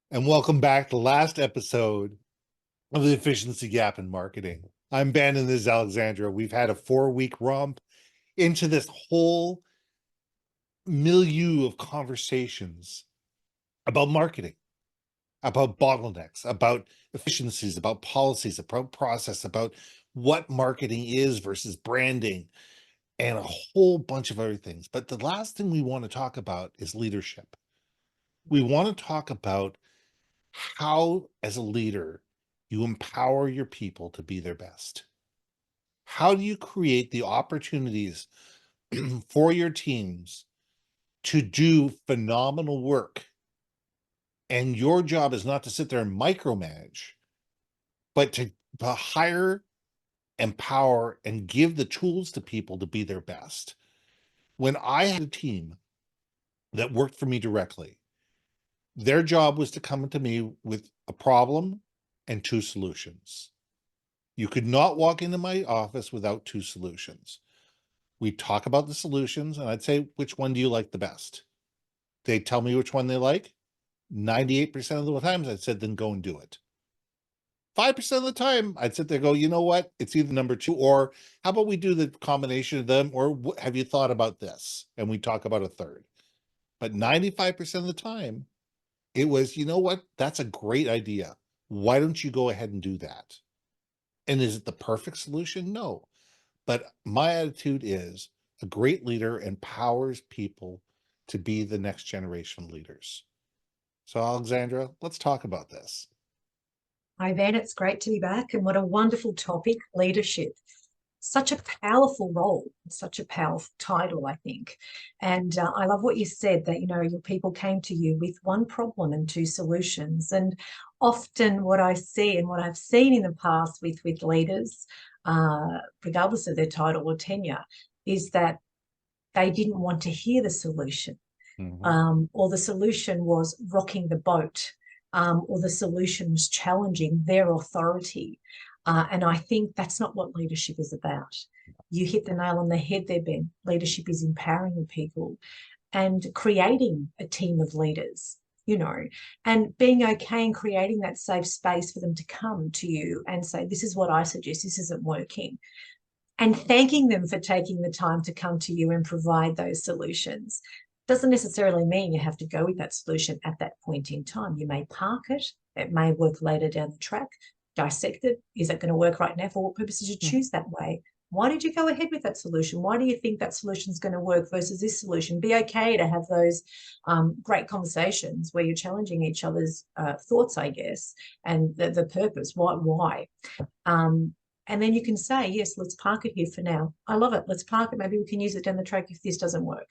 And welcome back to the last episode of the Efficiency Gap in Marketing. I'm Ben and this is Alexandra. We've had a 4-week romp into this whole milieu of conversations about marketing, about bottlenecks, about efficiencies, about policies, about process, about what marketing is versus branding, and a whole bunch of other things. But the last thing we want to talk about is leadership. We want to talk about how, as a leader, you empower your people to be their best. How do you create the opportunities for your teams to do phenomenal work? And your job is not to sit there and micromanage, but to hire, empower, and give the tools to people to be their best. When I had a team that worked for me directly, their job was to come to me with a problem and 2 solutions. You could not walk into my office without 2 solutions. We'd talk about the solutions, and I'd say, which one do you like the best? They'd tell me which one they like. 98% of the times I'd said, then go and do it. 5% of the time I'd sit there and go, you know what? It's either number 2, or how about we do the combination of them, or have you thought about this? And we talk about a third. But 95% of the time, it was, you know what? That's a great idea. Why don't you go ahead and do that? And is it the perfect solution? No. But my attitude is a great leader empowers people to be the next generation leaders. So, Alexandra, let's talk about this. Hi, Ben. It's great to be back. And what a wonderful topic, leadership. Such a powerful role, such a powerful title, I think. And I love what you said that, your people came to you with one problem and 2 solutions. And often what I see and what I've seen in the past with leaders, regardless of their title or tenure, is that they didn't want to hear the solution. Or the solution was rocking the boat, or the solution was challenging their authority. And I think that's not what leadership is about. You hit the nail on the head there, Ben. Leadership is empowering the people and creating a team of leaders, and being okay in creating that safe space for them to come to you and say, this is what I suggest, this isn't working. And thanking them for taking the time to come to you and provide those solutions. Doesn't necessarily mean you have to go with that solution at that point in time. You may park it. It may work later down the track. Dissect it. Is it going to work right now? For what purpose did you choose that way? Why did you go ahead with that solution? Why do you think that solution is going to work versus this solution? Be okay to have those great conversations where you're challenging each other's thoughts, I guess, and the purpose. Why? And then you can say, yes, let's park it here for now. I love it. Let's park it. Maybe we can use it down the track if this doesn't work.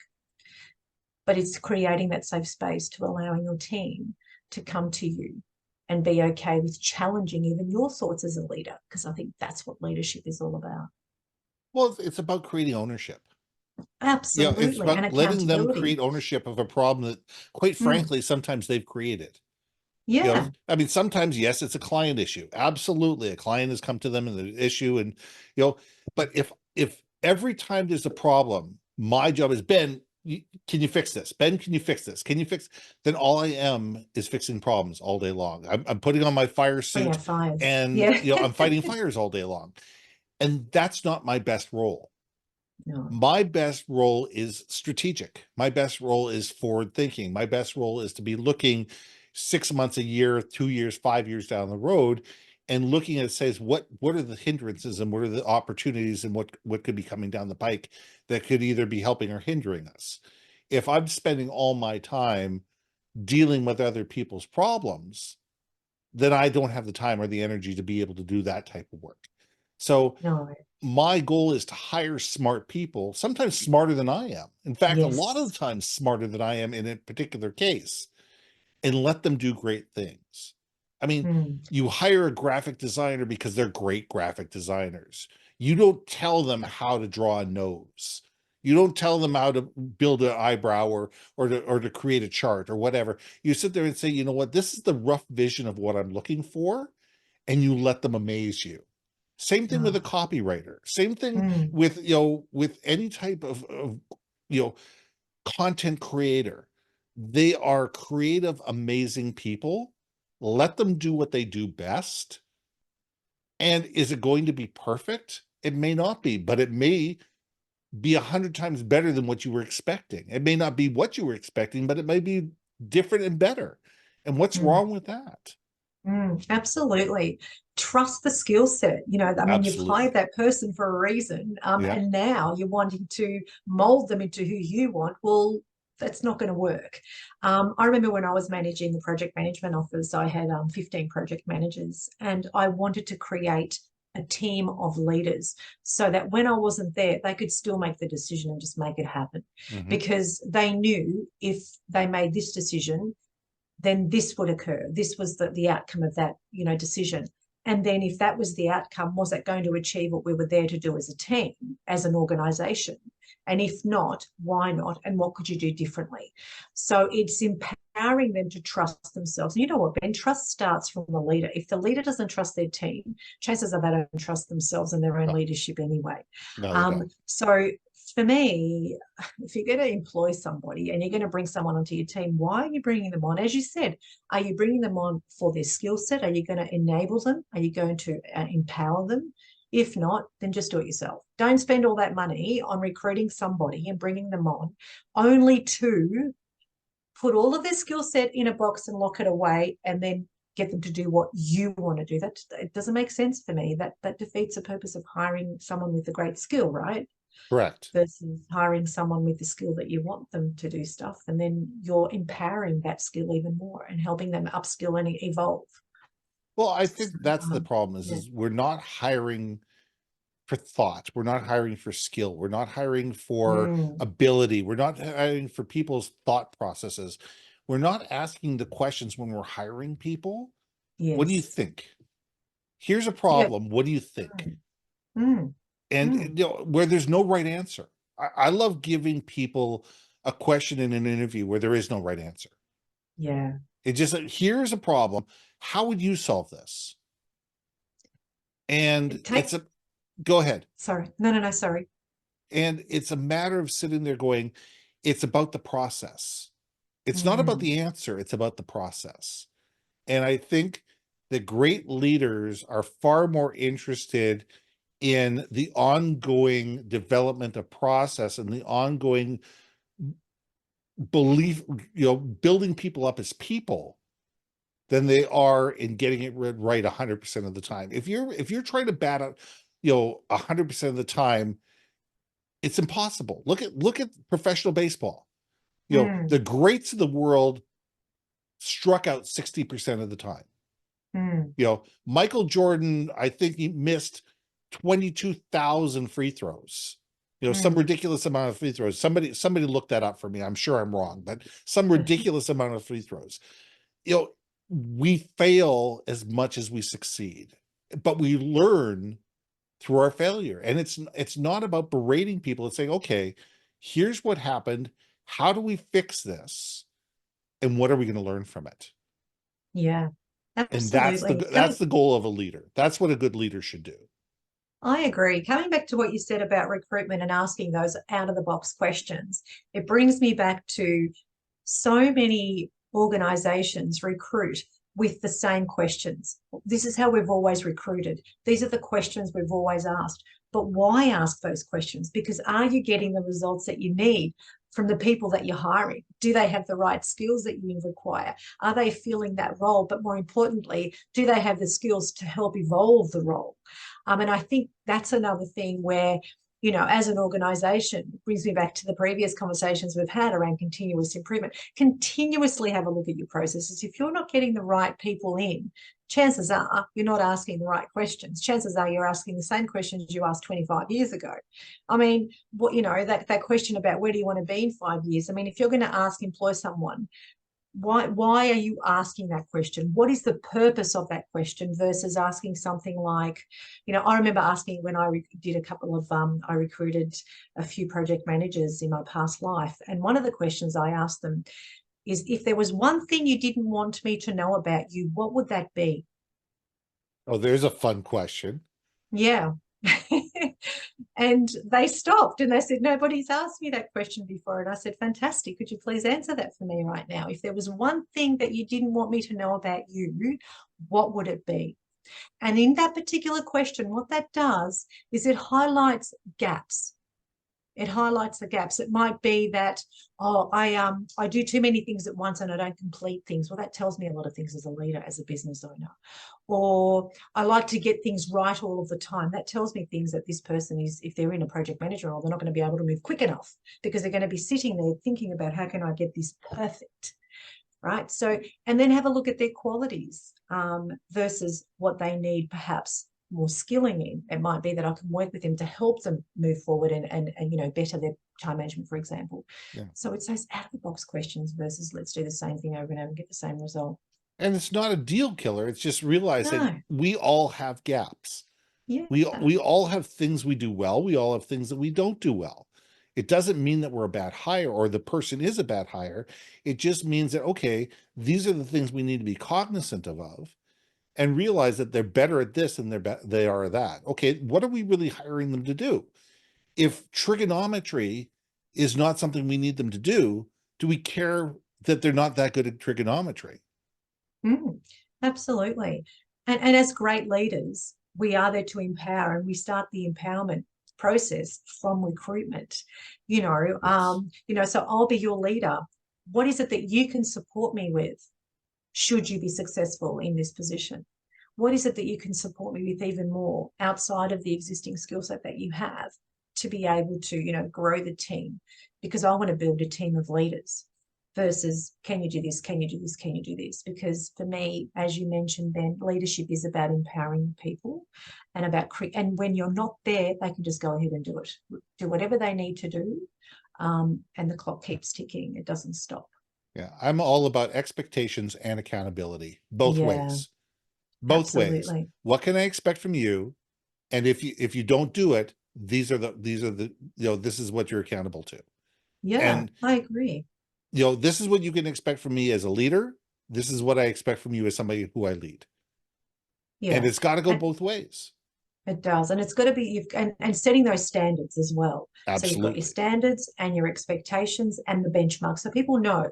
But it's creating that safe space to allowing your team to come to you and be okay with challenging even your thoughts as a leader, because I think that's what leadership is all about. Well, it's about creating ownership. It's Absolutely. And about letting them accountability. create ownership of a problem that, quite frankly, sometimes they've created. Yeah. I mean, sometimes, yes, it's a client issue. Absolutely. A client has come to them and the issue, and but if every time there's a problem, my job is, Ben, can you fix this? Ben, can you fix this? Can you fix? Then all I am is fixing problems all day long. I'm putting on my fire Putting suit, out fires. and Yeah. I'm fighting fires all day long, and that's not my best role. No. My best role is strategic. My best role is forward thinking. My best role is to be looking 6 months, a year, 2 years, 5 years down the road, and looking at, says, what are the hindrances and what are the opportunities and what could be coming down the pike that could either be helping or hindering us. If I'm spending all my time dealing with other people's problems, then I don't have the time or the energy to be able to do that type of work. So No. my goal is to hire smart people, sometimes smarter than I am. In fact, a lot of Yes. the times smarter than I am in a particular case, and let them do great things. I mean, you hire a graphic designer because they're great graphic designers. You don't tell them how to draw a nose. You don't tell them how to build an eyebrow or to create a chart or whatever. You sit there and say, you know what, this is the rough vision of what I'm looking for, and you let them amaze you. Same thing with a Oh. copywriter. Same thing with with any type of you know content creator. They are creative, amazing people, let them do what they do best. And is it going to be perfect? It may not be, but it may be 100 times better than what you were expecting. It may not be what you were expecting, but it may be different and better. And what's Mm. wrong with that? Absolutely. Trust the skill set. I mean, you've hired Absolutely. that person for a reason, Yeah. and now you're wanting to mold them into who you want. Well, that's not going to work. I remember when I was managing the project management office, I had 15 project managers, and I wanted to create a team of leaders so that when I wasn't there, they could still make the decision and just make it happen, Mm-hmm. because they knew if they made this decision, then this would occur. This was the outcome of that, decision. And then if that was the outcome, was that going to achieve what we were there to do as a team, as an organization? And if not, why not? And what could you do differently? So it's empowering them to trust themselves. And you know what, Ben? Trust starts from the leader. If the leader doesn't trust their team, chances are they don't trust themselves and their own No, leadership anyway. no, they don't. So for me, if you're going to employ somebody and you're going to bring someone onto your team, why are you bringing them on? As you said, are you bringing them on for their skill set? Are you going to enable them? Are you going to empower them? If not, then just do it yourself. Don't spend all that money on recruiting somebody and bringing them on only to put all of their skill set in a box and lock it away and then get them to do what you want to do. That it doesn't make sense for me. That defeats the purpose of hiring someone with a great skill, right? Correct. Versus hiring someone with the skill that you want them to do stuff. And then you're empowering that skill even more and helping them upskill and evolve. Well, I So, think that's the problem yeah. is we're not hiring for thought. We're not hiring for skill. We're not hiring for Mm, ability. We're not hiring for people's thought processes. We're not asking the questions when we're hiring people. What do you yes. think? Here's a Yep. problem. What do you think? Mm, mm, And mm, where there's no right answer. I love giving people a question in an interview where there is no right answer. yeah. It just here's a problem. How would you solve this? And Take, go ahead. sorry. No, no, no, sorry. And it's a matter of sitting there going, it's about the process. It's not about Mm, the answer, it's about the process. And I think the great leaders are far more interested in the ongoing development of process and the ongoing belief, building people up as people than they are in getting it right 100% of the time. If you're trying to bat out, 100% of the time, it's impossible. Look at professional baseball. The mm, greats of the world struck out 60% of the time. mm, Michael Jordan, I think he missed 22,000 free throws. Some mm. ridiculous amount of free throws. Somebody looked that up for me. I'm sure I'm wrong, but some ridiculous amount of free throws. We fail as much as we succeed, but we learn through our failure. And it's not about berating people. It's saying, okay, here's what happened. How do we fix this? And what are we going to learn from it? Yeah, And that's the absolutely. that's the goal of a leader. That's what a good leader should do. I agree. Coming back to what you said about recruitment and asking those out of the box questions, it brings me back to so many organizations recruit with the same questions. This is how we've always recruited. These are the questions we've always asked. But why ask those questions? Because are you getting the results that you need from the people that you're hiring? Do they have the right skills that you require? Are they filling that role? But more importantly, do they have the skills to help evolve the role? And I think that's another thing where, as an organization, it brings me back to the previous conversations we've had around continuous improvement. Continuously have a look at your processes. If you're not getting the right people in, chances are you're not asking the right questions. Chances are you're asking the same questions you asked 25 years ago. I mean, that question about where do you want to be in 5 years? I mean, if you're going to employ someone, why are you asking that question? What is the purpose of that question versus asking something like, I remember asking when I did a couple of I recruited a few project managers in my past life, and one of the questions I asked them is, if there was one thing you didn't want me to know about you, what would that be? Oh, there's a fun question. Yeah. And they stopped and they said, nobody's asked me that question before. And I said, fantastic. Could you please answer that for me right now? If there was one thing that you didn't want me to know about you, what would it be? And in that particular question, what that does is it highlights gaps. It highlights the gaps. It might be that, oh, I do too many things at once and I don't complete things. Well, that tells me a lot of things as a leader, as a business owner. Or I like to get things right all of the time. That tells me things that this person is, if they're in a project manager role, they're not going to be able to move quick enough because they're going to be sitting there thinking about how can I get this perfect, right? So, and then have a look at their qualities versus what they need perhaps more skilling in. It might be that I can work with them to help them move forward and better their time management, for example. Yeah. So it's those out of the box questions versus let's do the same thing over and over and get the same result. And it's not a deal killer. It's just realize that No. we all have gaps. Yeah. We all have things we do well. We all have things that we don't do well. It doesn't mean that we're a bad hire or the person is a bad hire. It just means that, okay, these are the things we need to be cognizant of and realize that they're better at this than they are at that. Okay, what are we really hiring them to do? If trigonometry is not something we need them to do we care that they're not that good at trigonometry? Absolutely. And as great leaders, we are there to empower, and we start the empowerment process from recruitment. Yes. So I'll be your leader. What is it that you can support me with should you be successful in this position? What is it that you can support me with even more outside of the existing skill set that you have to be able to, grow the team? Because I want to build a team of leaders versus can you do this, can you do this, can you do this? Because for me, as you mentioned, Ben, leadership is about empowering people and and when you're not there, they can just go ahead and do it, do whatever they need to do. And the clock keeps ticking. It doesn't stop. Yeah, I'm all about expectations and accountability, both Yeah, ways. Both ways. absolutely. What can I expect from you? And if you don't do it, this is what you're accountable to. Yeah, And I agree. this is what you can expect from me as a leader. This is what I expect from you as somebody who I lead. And Yeah. it's got to go And both ways. it does. And it's got to be, and setting those standards as well. So you've got your Absolutely. standards and your expectations and the benchmark. So people know,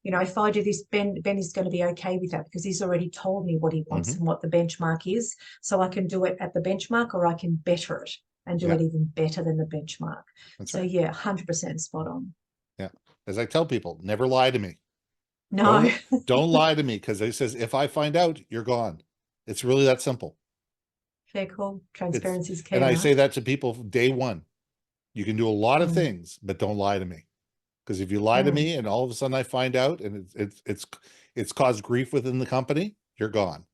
if I do this, Ben is going to be okay with that because he's already told me what he wants and what the benchmark is. So I can do it at the benchmark or I can better it and do Yeah, it even better than the benchmark. that's So right. yeah, 100% spot on. Yeah. As I tell people, never lie to me. No, Don't lie to me, because he says if I find out, you're gone. It's really that simple. fair call. It's Transparency is and key, I right? say that to people day one. You can do a lot of Mm, things, but don't lie to me. Because if you lie to mm, me and all of a sudden I find out and it's caused grief within the company, you're gone.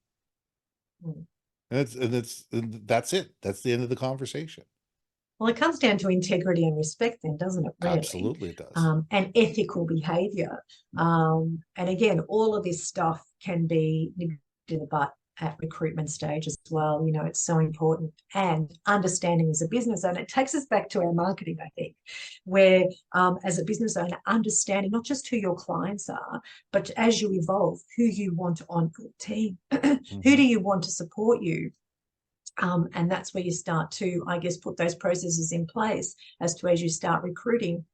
mm. And that's it. That's the end of the conversation. Well, it comes down to integrity and respect, then, doesn't it, really? Absolutely it does. And ethical behavior. And again, all of this stuff can be nipped in the butt at recruitment stage as well. It's so important. And understanding as a business owner, it takes us back to our marketing, I think, where as a business owner, understanding not just who your clients are, but as you evolve, who you want on your team, who do you want to support you? And that's where you start to, I guess, put those processes in place as to as you start recruiting,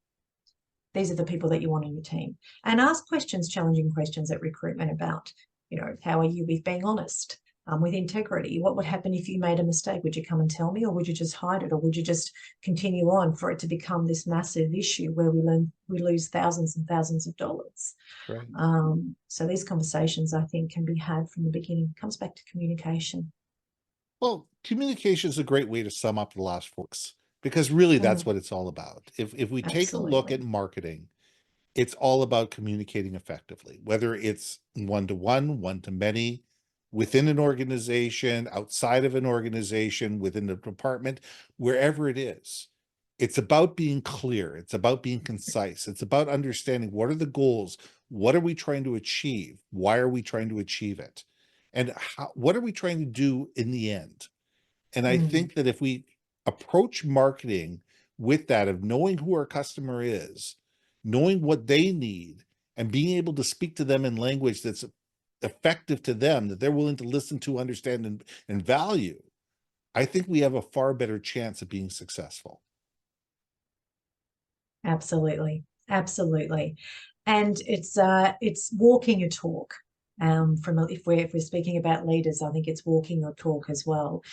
these are the people that you want on your team. And ask questions, challenging questions at recruitment about, how are you with being honest, with integrity? What would happen if you made a mistake? Would you come and tell me, or would you just hide it? Or would you just continue on for it to become this massive issue where we lose thousands and thousands of dollars? Right. So these conversations, I think, can be had from the beginning. It comes back to communication. Well, communication is a great way to sum up the last 4 weeks, because really that's Mm, what it's all about. If we take a look at absolutely. marketing, it's all about communicating effectively, whether it's one-to-one, one-to-many, within an organization, outside of an organization, within the department, wherever it is. It's about being clear. It's about being concise. It's about understanding what are the goals? What are we trying to achieve? Why are we trying to achieve it? And what are we trying to do in the end? And I Mm, think that if we approach marketing with that of knowing who our customer is, knowing what they need, and being able to speak to them in language that's effective to them, that they're willing to listen to, understand, and value, I think we have a far better chance of being successful. Absolutely. Absolutely. And it's walking your talk. If we're speaking about leaders, I think it's walking your talk as well,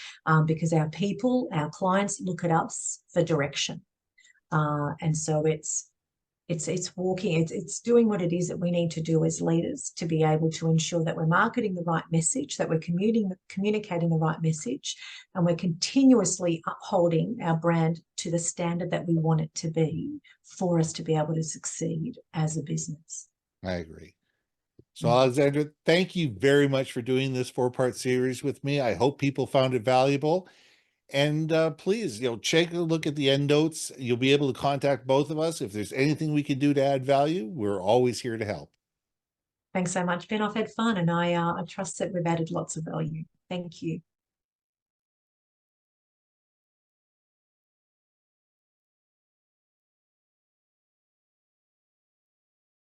because our people, our clients look at us for direction, and so it's walking, it's doing what it is that we need to do as leaders to be able to ensure that we're marketing the right message, that we're communicating the right message, and we're continuously upholding our brand to the standard that we want it to be for us to be able to succeed as a business. I agree. So, Mm. Alexandra, thank you very much for doing this 4-part series with me. I hope people found it valuable. And please, take a look at the end notes. You'll be able to contact both of us. If there's anything we can do to add value, we're always here to help. Thanks so much, Ben. I've had fun, and I trust that we've added lots of value. Thank you.